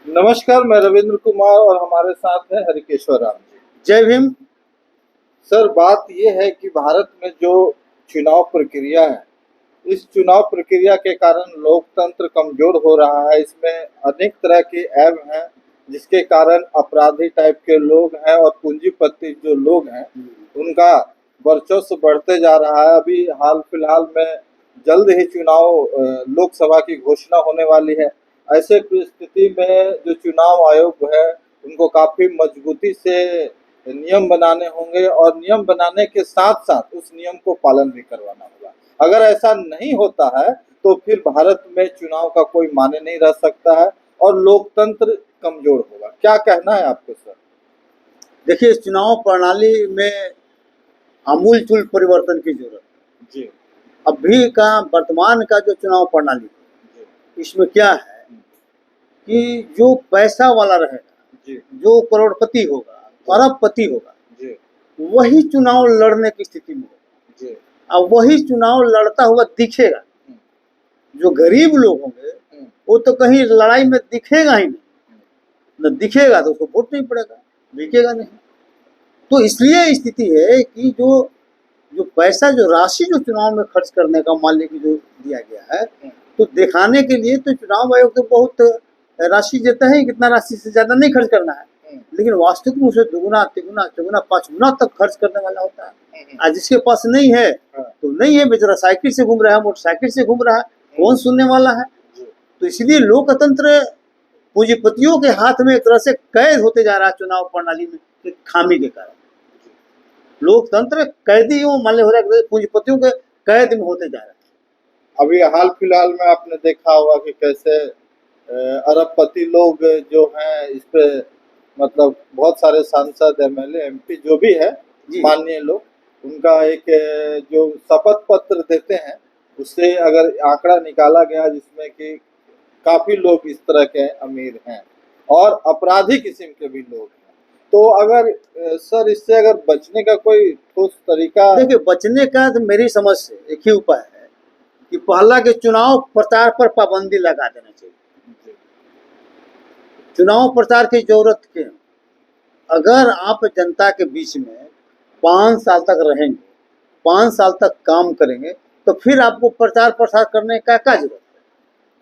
नमस्कार, मैं रविंद्र कुमार और हमारे साथ हैं हरिकेश्वर राम जी। जय भीम। सर, बात ये है कि भारत में जो चुनाव प्रक्रिया है, इस चुनाव प्रक्रिया के कारण लोकतंत्र कमजोर हो रहा है। इसमें अनेक तरह के ऐब हैं, जिसके कारण अपराधी टाइप के लोग हैं और पूंजीपति जो लोग हैं, उनका वर्चस्व बढ़ते जा रहा है। अभी हाल फिलहाल में जल्द ही चुनाव लोकसभा की घोषणा होने वाली है। ऐसे परिस्थिति में जो चुनाव आयोग है, उनको काफी मजबूती से नियम बनाने होंगे और नियम बनाने के साथ साथ उस नियम को पालन भी करवाना होगा। अगर ऐसा नहीं होता है तो फिर भारत में चुनाव का कोई माने नहीं रह सकता है और लोकतंत्र कमजोर होगा। क्या कहना है आपको सर? देखिए, इस चुनाव प्रणाली में आमूलचूल परिवर्तन की जरूरत है। जी अभी का वर्तमान का जो चुनाव प्रणाली है, जी इसमें क्या है कि जो पैसा वाला रहेगा, जी जो करोड़पति होगा, अरबपति होगा, जी वही चुनाव लड़ने की स्थिति में होगा। जी अब वही चुनाव लड़ता हुआ दिखेगा। जो गरीब लोग होंगे वो तो कहीं लड़ाई में दिखेगा ही नहीं। न दिखेगा तो उसको वोट नहीं पड़ेगा, दिखेगा नहीं। तो इसलिए स्थिति है कि जो जो पैसा, जो राशि जो चुनाव में खर्च करने का मान लीजिए जो दिया गया है, तो दिखाने के लिए तो चुनाव आयोग तो बहुत राशि देता है, कितना राशि से ज्यादा नहीं खर्च करना है, लेकिन वास्तविक में उसे दुगुना तिगुना चौगुना 5 गुना तक खर्च करने वाला होता है। आज जिसके पास नहीं है तो नहीं है, बेचारा साइकिल से घूम रहा है, मोटरसाइकिल से घूम रहा है, कौन सुनने वाला है। तो इसलिए लोकतंत्र पूंजीपतियों के हाथ में एक तरह से कैद होते जा रहा है चुनाव प्रणाली में खामी के कारण। लोकतंत्र कैदियों मान हो रहा है, पूंजीपतियों के कैद में होते जा रहा है। अभी हाल फिलहाल में आपने देखा होगा कि कैसे अरबपति लोग जो हैं इस पे मतलब बहुत सारे सांसद, एमएलए, एमपी जो भी है, माननीय लोग, उनका एक जो शपथ पत्र देते हैं, उससे अगर आंकड़ा निकाला गया जिसमें कि काफी लोग इस तरह के अमीर हैं और अपराधी किस्म के भी लोग हैं। तो अगर सर, इससे अगर बचने का कोई ठोस तरीका? देखिए, बचने का तो मेरी समझ से एक ही उपाय है कि पहला के चुनाव प्रचार पर पाबंदी लगा देना चाहिए। चुनाव प्रचार की जरूरत क्यों? अगर आप जनता के बीच में 5 साल तक रहेंगे, 5 साल तक काम करेंगे, तो फिर आपको प्रचार प्रसार करने का क्या जरूरत है?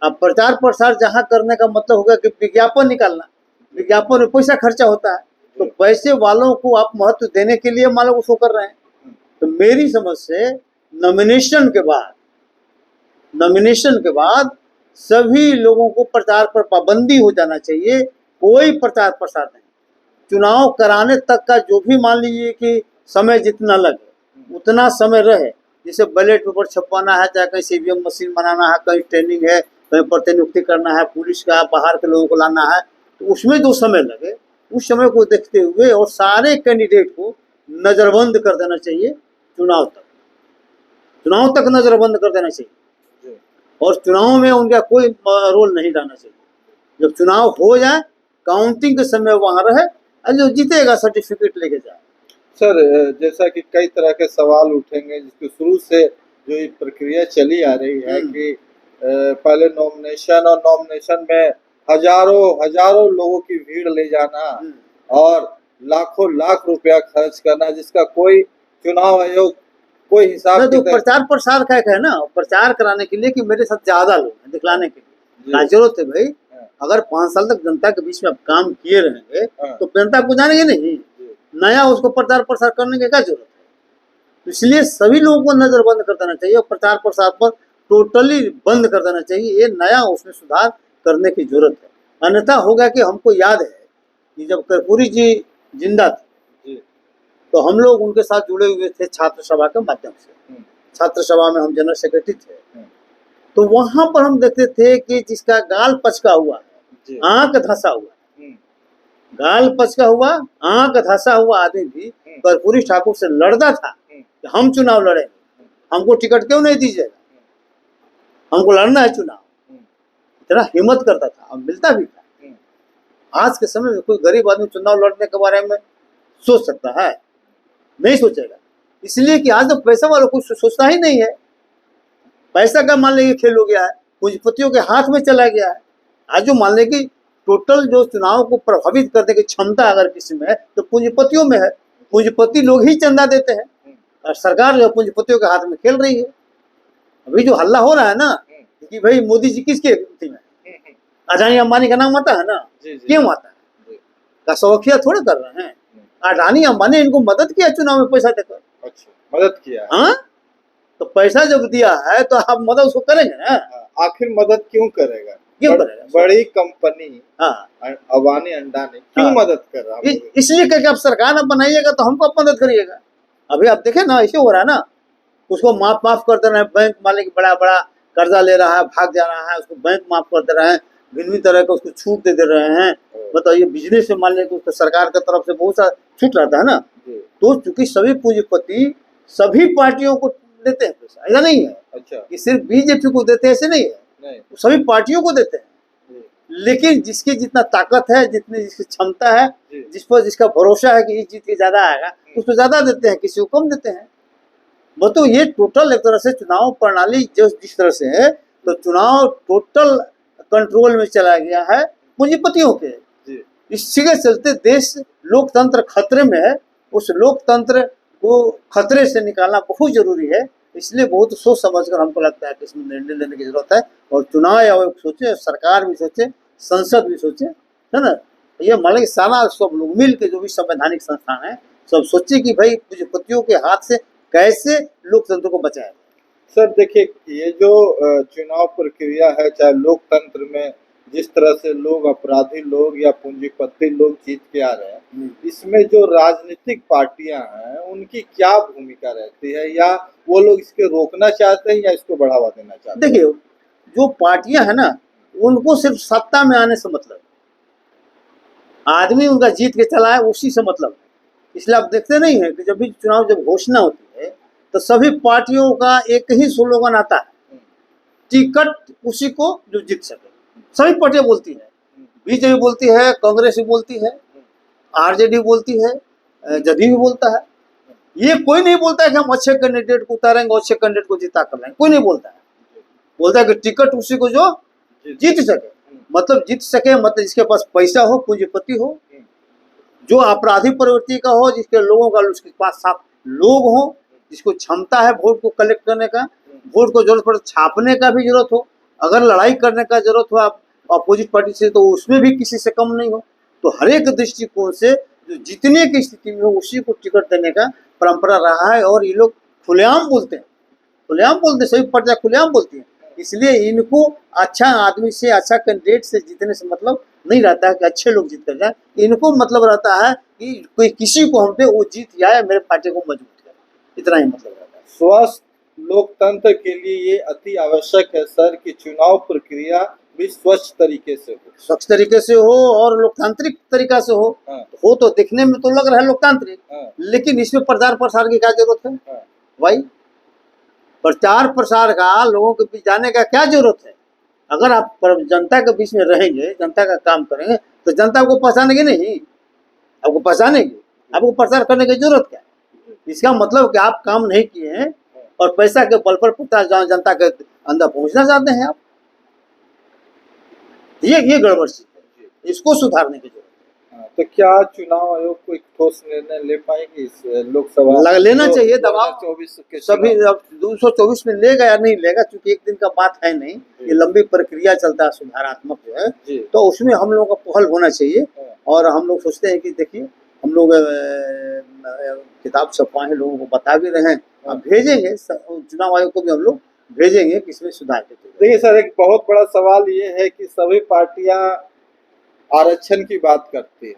अब प्रचार प्रसार जहाँ करने का मतलब होगा कि विज्ञापन निकालना, विज्ञापन में पैसा खर्चा होता है, तो पैसे वालों को आप महत्व देने के लिए मान लो उसको कर रहे हैं। तो मेरी समझ से नॉमिनेशन के बाद सभी लोगों को प्रचार पर पाबंदी हो जाना चाहिए। कोई प्रचार प्रसार नहीं, चुनाव कराने तक का जो भी मान लीजिए कि समय जितना लगे उतना समय रहे। जैसे बैलेट पेपर छपवाना है, चाहे कहीं सीवीएम मशीन बनाना है, कहीं ट्रेनिंग है, कहीं प्रतिनियुक्ति करना है, पुलिस का बाहर के लोगों को लाना है, तो उसमें जो समय लगे उस समय को देखते हुए और सारे कैंडिडेट को नजरबंद कर देना चाहिए। चुनाव तक नजरबंद कर देना चाहिए और चुनाव में उनका कोई रोल नहीं रहना चाहिए। जब चुनाव हो जाए, काउंटिंग के समय वहां रहे और जो जीतेगा सर्टिफिकेट लेके जाए। सर, जैसा कि कई तरह के सवाल उठेंगे, जिसके शुरू से जो ये प्रक्रिया चली आ रही है कि पहले नॉमिनेशन में हजारों लोगों की भीड़ ले जाना और लाखों लाख रुपया खर्च करना, जिसका कोई चुनाव आयोग कोई हिसाब तो प्रचार प्रसार का है ना, प्रचार कराने के लिए कि मेरे साथ ज्यादा लोग हैं, दिखलाने के लिए क्या जरूरत है भाई? अगर 5 साल तक जनता के बीच में आप काम किए रहेंगे तो जनता को जानेंगे नहीं, नया उसको प्रचार प्रसार करने की क्या जरूरत है? इसलिए सभी लोगों को नजरबंद कर देना चाहिए और प्रचार प्रसार पर टोटली बंद कर देना चाहिए। ये नया उसमें सुधार करने की जरूरत है। अन्यथा होगा कि हमको याद है कि जब कर्पूरी जी जिंदा थे तो हम लोग उनके साथ जुड़े हुए थे छात्र सभा के माध्यम से। छात्र सभा में हम जनरल सेक्रेटरी थे, तो वहां पर हम देखते थे कि जिसका गाल पचका हुआ, आंख धंसा हुआ, गाल पचका हुआ, आंख धंसा हुआ आदमी भी कर्पूरी ठाकुर से लड़ता था कि हम चुनाव लड़ेंगे, हमको टिकट क्यों नहीं दीजिएगा, हमको लड़ना है चुनाव। इतना हिम्मत करता था और मिलता भी था। आज के समय में कोई गरीब आदमी चुनाव लड़ने के बारे में सोच सकता है? नहीं सोचेगा, इसलिए कि आज तो पैसा वालों को सोचता ही नहीं है। पैसा का मान लीजिए खेल हो गया है, पूंजीपतियों के हाथ में चला गया है। आज जो मान लें कि टोटल जो चुनाव को प्रभावित करने की क्षमता अगर किसी में है तो पूंजीपतियों में है। पूंजीपति लोग ही चंदा देते हैं और सरकार जो है पूंजीपतियों के हाथ में खेल रही है। अभी जो हल्ला हो रहा है ना कि भाई मोदी जी किसके थी में, अडानी अंबानी का नाम आता है ना, क्यों आता है? का शौकिया थोड़े कर रहे हैं। अडानी अंबानी इनको मदद किया चुनाव में पैसा देकर। अच्छा, मदद किया। हाँ, तो पैसा जब दिया है तो आप मदद उसको करेंगे ना। आखिर मदद क्यों करेगा? क्यों करेगा? बड़ी कंपनी हाँ, अडानी अंबानी क्यों मदद कर रहा है? इसलिए कि आप सरकार अब बनाइएगा तो हमको आप मदद करिएगा। अभी आप देखें ना, ऐसे हो रहा है ना, उसको माफ कर दे रहे हैं। बैंक मालिक बड़ा बड़ा कर्जा ले रहा है, भाग जा रहा है, उसको बैंक माफ कर दे रहे हैं, भिन्न तरह का उसको छूट दे रहे हैं। बताइए, बिजनेस से मान लें तो सरकार की तरफ से बहुत सा छूट रहता है ना। तो चूंकि सभी पूंजीपति सभी पार्टियों को देते हैं पैसा, ऐसा नहीं है। अच्छा, कि सिर्फ बीजेपी को देते हैं ऐसे नहीं है, तो सभी पार्टियों को देते हैं। लेकिन जिसकी जितना ताकत है, जितनी जिसकी क्षमता है, जिस पर जिसका भरोसा है कि इस जीत के ज्यादा आएगा, उसको ज्यादा देते हैं, किसी को कम देते हैं। वो तो ये टोटल एक तरह से चुनाव प्रणाली जो जिस तरह से है, तो चुनाव टोटल कंट्रोल में चला गया है पूंजीपतियों के। इसी के चलते देश लोकतंत्र खतरे में है। उस लोकतंत्र को खतरे से निकालना बहुत जरूरी है। इसलिए बहुत सोच समझकर हमको लगता है कि इसमें निर्णय लेने की जरूरत है। और चुनाव आयोग सोचे, सरकार भी सोचे, संसद भी सोचे, है ना। ये मान लीजिए सारा सब लोग मिल के जो भी संवैधानिक संस्थान है सब सोचे कि भाई पूंजीपतियों के हाथ से कैसे लोकतंत्र को बचाया। सर देखिए, ये जो चुनाव प्रक्रिया है, चाहे लोकतंत्र में जिस तरह से लोग, अपराधी लोग या पूंजीपति लोग जीत के आ रहे हैं, इसमें जो राजनीतिक पार्टियां हैं उनकी क्या भूमिका रहती है, या वो लोग इसके रोकना चाहते हैं या इसको बढ़ावा देना चाहते हैं? देखिए, जो पार्टियां है ना, उनको सिर्फ सत्ता में आने से मतलब, आदमी उनका जीत के चला है उसी से मतलब। इसलिए आप देखते नहीं है कि जब भी चुनाव जब घोषणा होती है तो सभी पार्टियों का एक ही स्लोगन आता है, टिकट उसी को जो जीत सके। सभी पार्टियां बोलती है, बीजेपी बोलती है, कांग्रेस भी बोलती है, आरजेडी बोलती है, जदयू भी बोलता है। ये कोई नहीं बोलता है कि हम अच्छे कैंडिडेट को उतारेंगे, अच्छे कैंडिडेट को जिता कर लेंगे, कोई नहीं बोलता है। बोलता है कि टिकट उसी को जो जीत सके। मतलब जीत सके मतलब जिसके पास पैसा हो, पूंजीपति हो, जो अपराधी प्रवृत्ति का हो, जिसके लोगों का उसके पास साथ लोग हो, जिसको क्षमता है वोट को कलेक्ट करने का, वोट को जरूरत पड़े छापने का भी जरूरत हो, अगर लड़ाई करने का जरूरत हो आप अपोजिट पार्टी से तो उसमें भी किसी से कम नहीं हो। तो हर एक दृष्टिकोण से जो जीतने की स्थिति में हो उसी को टिकट देने का परंपरा रहा है। और ये लोग खुलेआम बोलते हैं, सभी पार्टियां खुलेआम बोलती हैं। इसलिए इनको अच्छा आदमी से, अच्छा कैंडिडेट से जीतने से मतलब नहीं रहता है कि अच्छे लोग जीत कर जाए। इनको मतलब रहता है कि कोई किसी को हम पे वो जीत जाए, मेरे पार्टी को मजबूत करे, इतना ही मतलब रहता है। स्वस्थ लोकतंत्र के लिए ये अति आवश्यक है सर कि चुनाव प्रक्रिया भी स्वच्छ तरीके से हो और लोकतांत्रिक तरीका से हो। हो तो दिखने में तो लग रहा है लोकतांत्रिक, लेकिन इसमें प्रचार प्रसार की क्या जरूरत है भाई? प्रचार प्रसार का लोगों के बीच जाने का क्या जरूरत है? अगर आप जनता के बीच में रहेंगे, जनता का काम करेंगे तो जनता आपको पहचानेगी नहीं, आपको पहचानेगी। आपको प्रचार करने की जरूरत क्या है? इसका मतलब कि आप काम नहीं किए हैं और पैसा के बल पर जनता के अंदर पहुंचना चाहते हैं आप। ये गड़बड़ चीज है, इसको सुधारने की जरूरत है। तो क्या चुनाव आयोग को एक ठोस निर्णय ले पाएगी इस लोकसभा? लेना चाहिए दबाव। 2024 के सभी 224 में लेगा या नहीं लेगा, क्योंकि एक दिन का बात है नहीं, ये लंबी प्रक्रिया चलता है सुधारात्मक जो है, तो उसमें हम लोगों का पहल होना चाहिए। और हम लोग सोचते हैं कि देखिए, हम लोग किताब छपवाए हैं, लोगों को बता भी रहे हैं, अब भेजेंगे चुनाव आयोग को भी हम लोग भेजेंगे कि इसमें सुधार के। देखिए सर, एक बहुत बड़ा सवाल ये है कि सभी पार्टियां आरक्षण की बात करती है।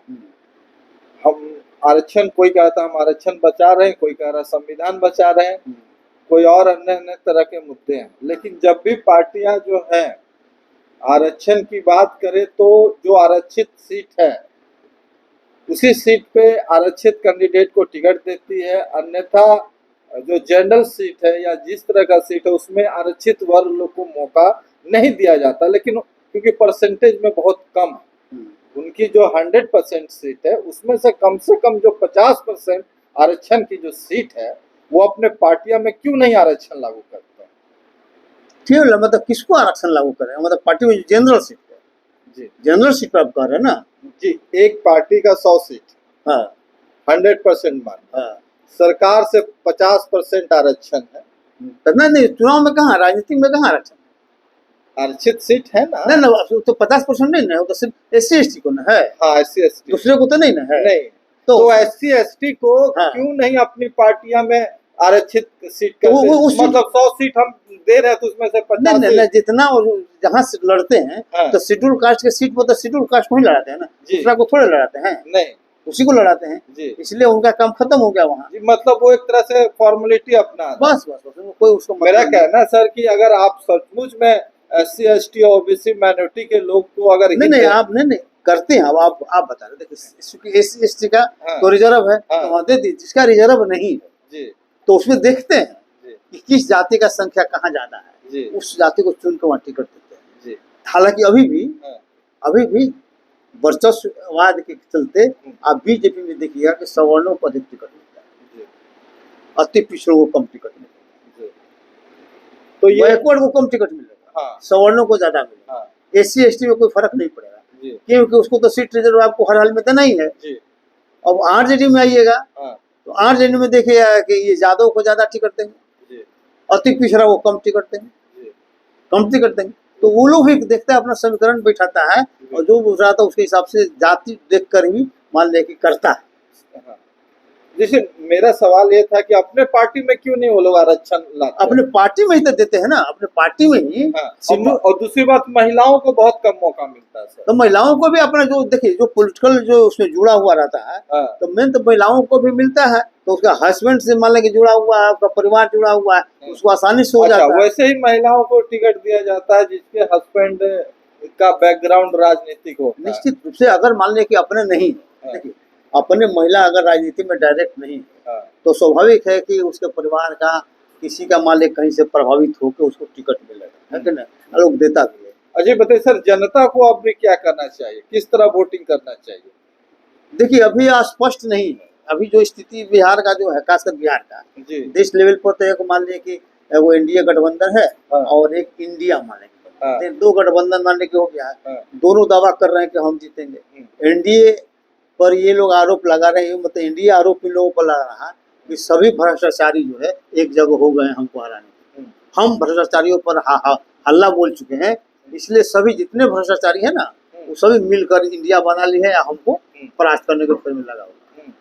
हम आरक्षण, कोई कहता है हम आरक्षण बचा रहे हैं, कोई कह रहा है संविधान बचा रहे हैं, कोई और अन्य तरह के मुद्दे हैं। लेकिन जब भी पार्टियां जो है आरक्षण की बात करें तो जो आरक्षित सीट है उसी सीट पे आरक्षित कैंडिडेट को टिकट देती है, अन्यथा जो जनरल सीट है या जिस तरह का सीट है उसमें आरक्षित वर्ग लोग को मौका नहीं दिया जाता। लेकिन क्योंकि परसेंटेज में बहुत कम है, उनकी जो 100% सीट है उसमें से कम जो 50% आरक्षण की जो सीट है वो अपने पार्टियां में क्यों नहीं आरक्षण लागू करते हैं? क्यों? मतलब किसको आरक्षण लागू करें? मतलब पार्टी में जनरल सीट है, जी जनरल सीट पर आप कह रहे हैं ना। जी, एक पार्टी का 100 सीट, हाँ 100% मान, हाँ, सरकार से 50% आरक्षण है, करना नहीं, चुनाव में कहाँ, राजनीति में कहाँ आरक्षण। आरक्षित सीट है ना। नहीं ना, तो 50% नहीं ना, वो तो सिर्फ SC/ST को ना है, हाँ, SC/ST, दूसरे को तो नहीं ना है। नहीं, तो तो SC/ST को हाँ। क्यों नहीं अपनी पार्टियां में आरक्षित सीट तो करते? वो उस मतलब 100 सीट हम दे रहे हैं तो उसमें से 50 नहीं, सीट। जितना जहाँ से लड़ते हैं हाँ। तो शेड्यूल कास्ट के सीट पर तो शेड्यूल कास्ट को ही लड़ाते हैं ना, जी। दूसरा को थोड़े लड़ाते हैं, नहीं उसी को लड़ाते हैं, जी इसलिए उनका काम खत्म हो गया वहाँ। जी, मतलब वो एक तरह से फॉर्मेलिटी अपना बस बस बस, कोई उसको मेरा मतलब नहीं। कहना सर कि अगर आप सचमुच में SC/ST और OBC माइनॉरिटी के लोग को अगर नहीं हित नहीं, है- आप नहीं करते हैं, अब आप बता रहे, देखिए SC/ST का हाँ। तो रिजर्व है, हाँ। तो वहाँ दे दी, जिसका रिजर्व नहीं है जी तो उसमें देखते हैं जी कि किस जाति का संख्या कहाँ ज्यादा है, जी उस जाति को चुन के वहाँ टिकट देते हैं। जी हालांकि हाँ, अभी भी वर्चस्ववाद के चलते आप BJP में देखिएगा कि सवर्णों को अधिक टिकट मिलता है, जी अति पिछड़ों को कम टिकट मिलेगा, जी। तो ये बैकवर्ड को कम टिकट मिलेगा, हाँ सवर्णों को ज्यादा मिलेगा, हाँ SC/ST में कोई फर्क नहीं पड़ेगा, जी क्योंकि उसको तो सीट रिजर्व आपको हर हाल में देना ही है। जी अब RJD में आइएगा हाँ तो RJD में देखिएगा कि ये यादव को ज्यादा टिकट देंगे, जी अति पिछड़ा को कम टिकट देंगे, जी कम टिकट देंगे, तो वो लोग भी देखते हैं, अपना समीकरण बैठाता है और जो गुजरा था उसके हिसाब से जाति देख कर ही मान ले कि करता है। हाँ। जैसे मेरा सवाल ये था कि अपने पार्टी में क्यों नहीं वो लोग आरक्षण लाते? अपने पार्टी में ही तो देते हैं ना, अपने पार्टी में ही हाँ, सीटों। और दूसरी बात महिलाओं को बहुत कम मौका मिलता है सर। तो महिलाओं को भी अपना जो देखिए जो पॉलिटिकल जो उसमें जुड़ा हुआ रहता है, हाँ तो मेन तो महिलाओं को भी मिलता है, तो उसका हस्बैंड से मान लेके जुड़ा हुआ है, उसका परिवार जुड़ा हुआ है, उसको आसानी से हो अच्छा, जाता है। वैसे ही महिलाओं को टिकट दिया जाता है जिसके हस्बैंड का बैकग्राउंड राजनीतिक हो। निश्चित रूप से अगर मान ले कि अपने नहीं, हाँ। देखिए अपने महिला अगर राजनीति में डायरेक्ट नहीं है हाँ तो स्वाभाविक है कि उसके परिवार का किसी का मान ले कहीं से प्रभावित होकर उसको टिकट मिलेगा, है कि नहीं, लोग देता भी है। अजय बताइए सर, जनता को अब भी क्या करना चाहिए, किस तरह वोटिंग करना चाहिए? देखिए अभी स्पष्ट नहीं है, अभी जो स्थिति बिहार का जो है, खासकर बिहार का, जी देश लेवल पर तो एक मान लिया कि वो इंडिया गठबंधन है हाँ। और एक इंडिया मान लेंगे, हाँ। दो गठबंधन मान लेके हो गया है, हाँ दोनों दावा कर रहे हैं कि हम जीतेंगे। NDA पर ये लोग आरोप लगा रहे हैं, मतलब NDA आरोप इन लोगों पर लगा रहा है कि सभी भ्रष्टाचारी जो है एक जगह हो गए हैं हमको हराने। हम भ्रष्टाचारियों पर हल्ला बोल चुके हैं, इसलिए सभी जितने भ्रष्टाचारी है ना वो सभी मिलकर इंडिया बना ली है या हमको परास्त करने के फिर में लगा हुआ है।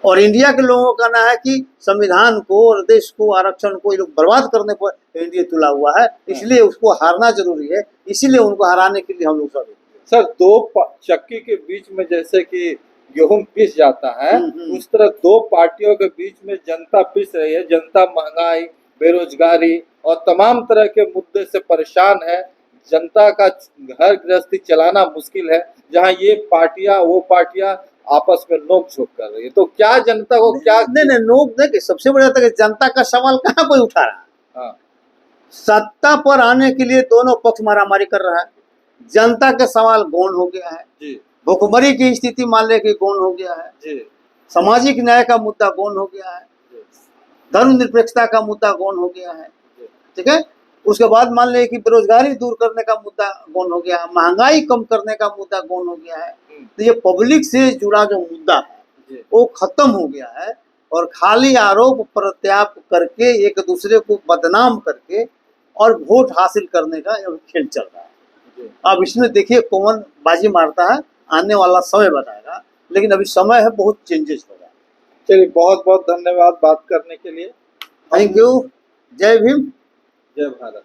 और इंडिया के लोगों का कहना है कि संविधान को और देश को, आरक्षण को ये लोग बर्बाद करने पर NDA तुला हुआ है, इसलिए उसको हारना जरूरी है, इसीलिए उनको हराने के लिए हम लोग सब। सर, दो चक्की के बीच में जैसे कि गेहूं पिस जाता है, उस तरह दो पार्टियों के बीच में जनता पिस रही है। जनता महंगाई, बेरोजगारी और तमाम तरह के मुद्दे से परेशान है। जनता का घर गृहस्थी चलाना मुश्किल है, जहां ये पार्टियां वो पार्टियां आपस में नोक झोंक कर रही है। तो क्या जनता को क्या नहीं नोक देखिए, सबसे बड़ा था कि जनता का सवाल कहाँ कोई उठा रहा है। हाँ सत्ता पर आने के लिए दोनों पक्ष मारामारी कर रहा है, जनता का सवाल गौण हो गया है जी भुखमरी की स्थिति मान ले कि गौण हो गया है, जी सामाजिक न्याय का मुद्दा गौण हो गया है, धर्मनिरपेक्षता का मुद्दा गौण हो गया है, ठीक है। उसके बाद मान ले कि बेरोजगारी दूर करने का मुद्दा गौण हो गया है, महंगाई कम करने का मुद्दा गौण हो गया है। तो ये पब्लिक से जुड़ा जो मुद्दा है वो खत्म हो गया है और खाली आरोप प्रत्यारोप करके एक दूसरे को बदनाम करके और वोट हासिल करने का खेल चल रहा है। अब इसमें देखिए कौन बाजी मारता है, आने वाला समय बताएगा, लेकिन अभी समय है बहुत चेंजेस हो रहा है। चलिए, बहुत बहुत धन्यवाद बात करने के लिए। Thank you. जय भीम, जय भारत।